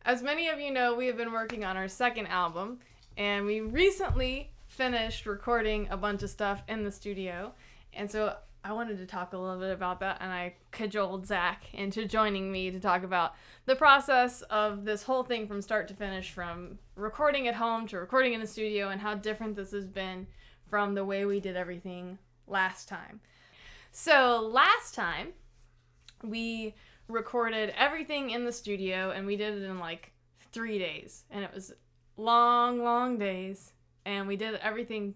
As many of you know, we have been working on our second album, and we recently finished recording a bunch of stuff in the studio. And so I wanted to talk a little bit about that, and I cajoled Zach into joining me to talk about the process of this whole thing from start to finish, from recording at home to recording in the studio, and how different this has been from the way we did everything last time. So last time, we recorded everything in the studio, and we did it in like 3 days, and it was long days, and we did everything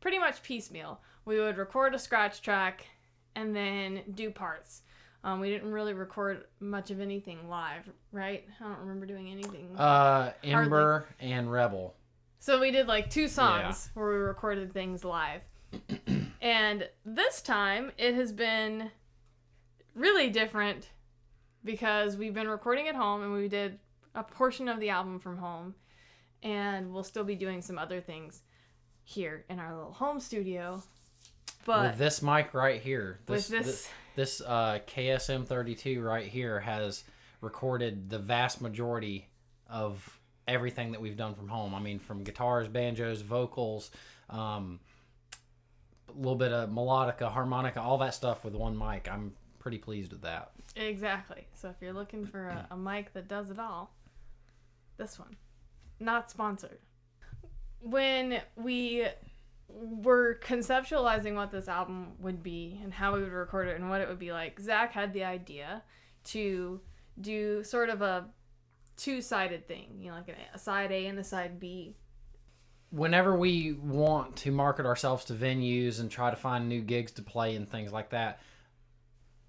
pretty much piecemeal. We would record a scratch track and then do parts. We didn't really record much of anything live, right? I don't remember doing anything. Ember and Rebel. So we did like 2 songs where we recorded things live. And this time it has been really different because we've been recording at home, and we did a portion of the album from home, and we'll still be doing some other things here in our little home studio. But with this mic right here, this KSM32 right here has recorded the vast majority of everything that we've done from home. I mean, from guitars, banjos, vocals, a little bit of melodica, harmonica, all that stuff with one mic. I'm pretty pleased with that. Exactly. So if you're looking for a mic that does it all, this one. Not sponsored. When we were conceptualizing what this album would be and how we would record it and what it would be like, Zach had the idea to do sort of a 2-sided thing, you know, like a side A and a side B. Whenever we want to market ourselves to venues and try to find new gigs to play and things like that,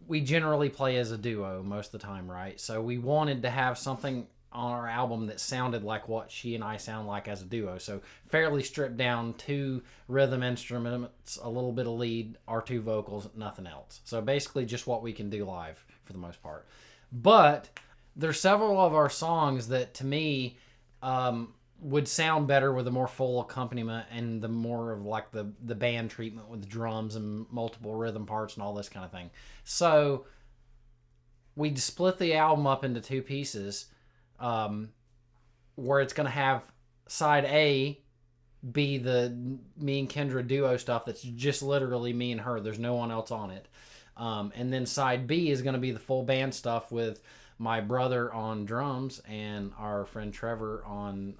we generally play as a duo most of the time, right? So we wanted to have something on our album that sounded like what she and I sound like as a duo. So fairly stripped down, 2 rhythm instruments, a little bit of lead, our 2 vocals, nothing else. So basically just what we can do live for the most part. But there's several of our songs that to me would sound better with a more full accompaniment and the more of like the band treatment with the drums and multiple rhythm parts and all this kind of thing. So we split the album up into 2 pieces, where it's going to have side A be the me and Kendra duo stuff that's just literally me and her. There's no one else on it. And then side B is going to be the full band stuff with my brother on drums and our friend Trevor on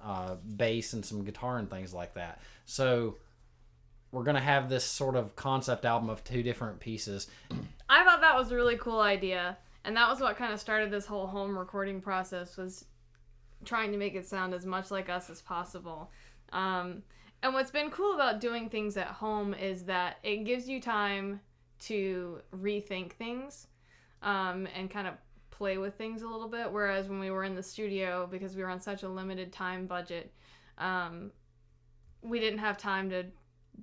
bass and some guitar and things like that. So we're going to have this sort of concept album of 2 different pieces. I thought that was a really cool idea, and that was what kind of started this whole home recording process, was trying to make it sound as much like us as possible. And what's been cool about doing things at home is that it gives you time to rethink things and kind of play with things a little bit, whereas when we were in the studio, because we were on such a limited time budget, we didn't have time to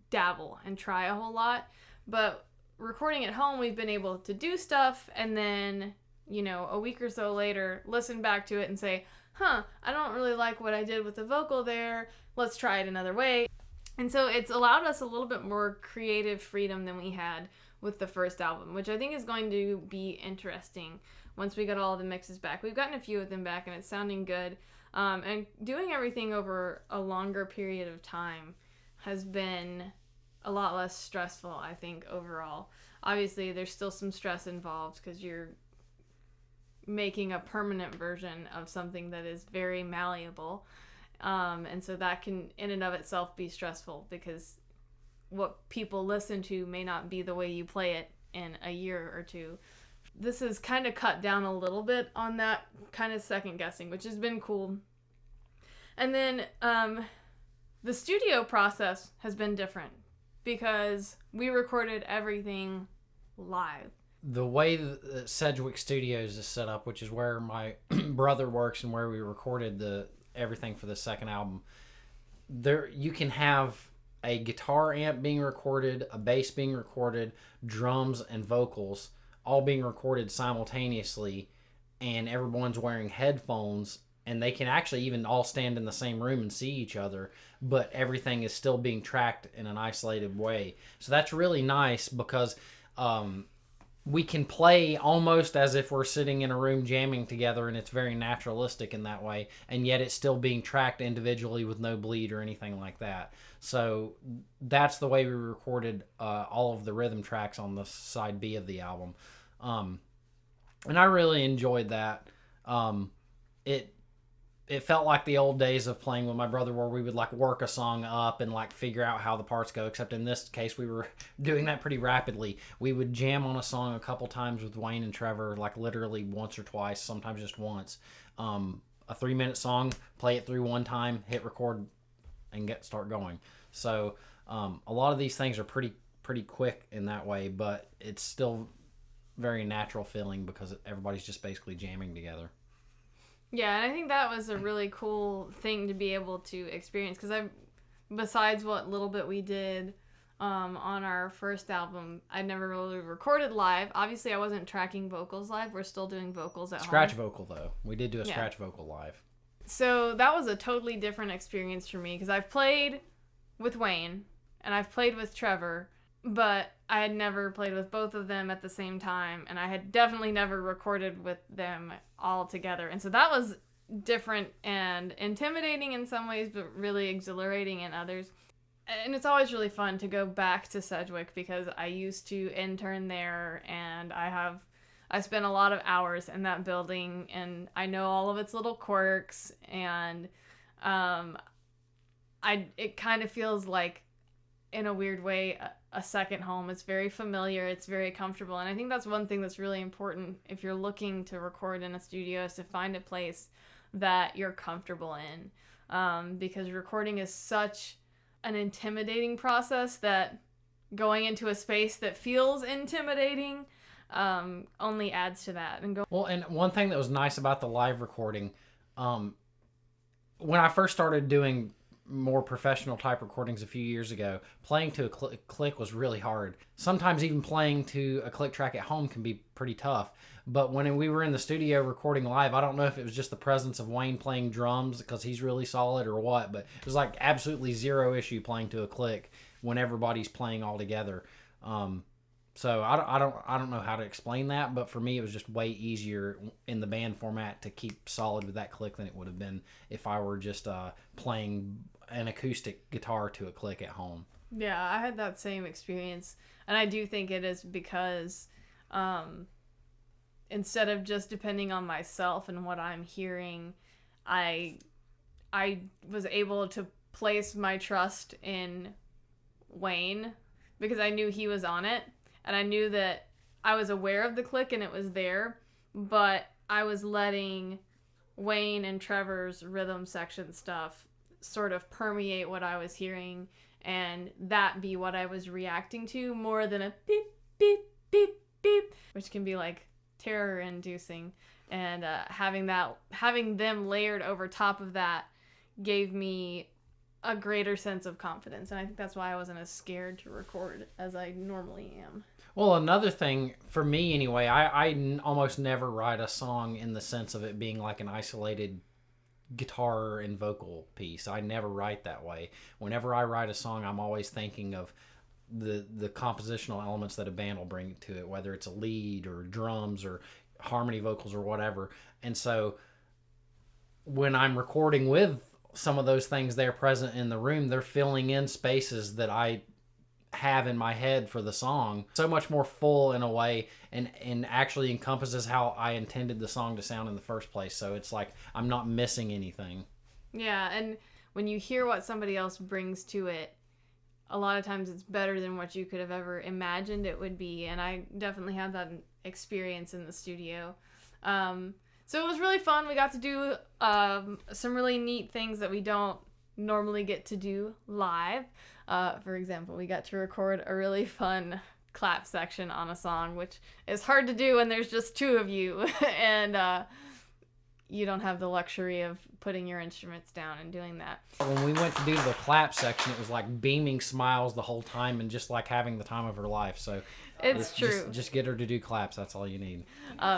dabble and try a whole lot. But recording at home, we've been able to do stuff, and then, you know, a week or so later, listen back to it and say, I don't really like what I did with the vocal there, let's try it another way. And so it's allowed us a little bit more creative freedom than we had with the first album, which I think is going to be interesting once we get all the mixes back. We've gotten a few of them back, and it's sounding good. And doing everything over a longer period of time has been a lot less stressful, I think, overall. Obviously, there's still some stress involved because you're making a permanent version of something that is very malleable. And so that can, in and of itself, be stressful because what people listen to may not be the way you play it in a year or 2. This has kind of cut down a little bit on that kind of second guessing, which has been cool. And then the studio process has been different because we recorded everything live. The way that Sedgwick Studios is set up, which is where my brother works and where we recorded everything for the second album, there you can have a guitar amp being recorded, a bass being recorded, drums and vocals all being recorded simultaneously, and everyone's wearing headphones, and they can actually even all stand in the same room and see each other, but everything is still being tracked in an isolated way. So that's really nice because we can play almost as if we're sitting in a room jamming together, and it's very naturalistic in that way, and yet it's still being tracked individually with no bleed or anything like that. So that's the way we recorded all of the rhythm tracks on the side B of the album. And I really enjoyed that. It felt like the old days of playing with my brother, where we would like work a song up and like figure out how the parts go, except in this case we were doing that pretty rapidly. We would jam on a song a couple times with Wayne and Trevor, like literally once or twice, sometimes just once. A 3-minute song, play it through one time, hit record, and start going. So a lot of these things are pretty quick in that way, but it's still very natural feeling because everybody's just basically jamming together. Yeah, and I think that was a really cool thing to be able to experience, because besides what little bit we did on our first album, I never really recorded live. Obviously, I wasn't tracking vocals live. We're still doing vocals at Scratch home. vocal, though. We did do a scratch vocal live. So that was a totally different experience for me, because I've played with Wayne and I've played with Trevor, but I had never played with both of them at the same time, and I had definitely never recorded with them all together. And so that was different and intimidating in some ways, but really exhilarating in others. And it's always really fun to go back to Sedgwick, because I used to intern there, and I spent a lot of hours in that building, and I know all of its little quirks, and it kind of feels like, in a weird way, a second home. It's very familiar, it's very comfortable, and I think that's one thing that's really important if you're looking to record in a studio, is to find a place that you're comfortable in, because recording is such an intimidating process that going into a space that feels intimidating only adds to that. Well, and one thing that was nice about the live recording, when I first started doing more professional type recordings a few years ago, playing to a click was really hard. Sometimes even playing to a click track at home can be pretty tough. But when we were in the studio recording live, I don't know if it was just the presence of Wayne playing drums because he's really solid or what, but it was like absolutely zero issue playing to a click when everybody's playing all together. So I don't know how to explain that, but for me it was just way easier in the band format to keep solid with that click than it would have been if I were just playing an acoustic guitar to a click at home. Yeah, I had that same experience, and I do think it is because instead of just depending on myself and what I'm hearing, I was able to place my trust in Wayne, because I knew he was on it. And I knew that I was aware of the click and it was there, but I was letting Wayne and Trevor's rhythm section stuff sort of permeate what I was hearing, and that be what I was reacting to more than a beep, beep, beep, beep, which can be like terror-inducing. And having them layered over top of that gave me a greater sense of confidence, and I think that's why I wasn't as scared to record as I normally am. Well, another thing, for me anyway, I almost never write a song in the sense of it being like an isolated guitar and vocal piece. I never write that way. Whenever I write a song, I'm always thinking of the compositional elements that a band will bring to it, whether it's a lead or drums or harmony vocals or whatever. And so when I'm recording with some of those things there present in the room, they're filling in spaces that I have in my head for the song. So much more full in a way, and actually encompasses how I intended the song to sound in the first place. So it's like I'm not missing anything. Yeah, and when you hear what somebody else brings to it, a lot of times it's better than what you could have ever imagined it would be, and I definitely had that experience in the studio. So it was really fun. We got to do some really neat things that we don't normally get to do live. For example, we got to record a really fun clap section on a song, which is hard to do when there's just two of you and you don't have the luxury of putting your instruments down and doing that. When we went to do the clap section, it was like beaming smiles the whole time and just like having the time of her life. So it's true. Just get her to do claps. That's all you need.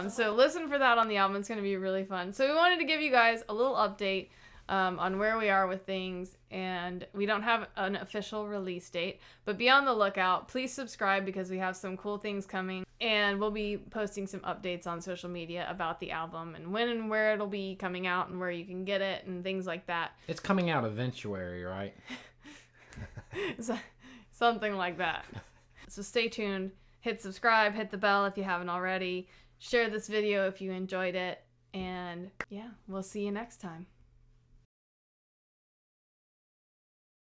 So listen for that on the album. It's going to be really fun. So we wanted to give you guys a little update on where we are with things, and we don't have an official release date, but be on the lookout. Please subscribe because we have some cool things coming, and we'll be posting some updates on social media about the album and when and where it'll be coming out and where you can get it and things like that. It's coming out eventually, right? Something like that. So stay tuned. Hit subscribe, hit the bell if you haven't already. Share this video if you enjoyed it. And yeah, we'll see you next time.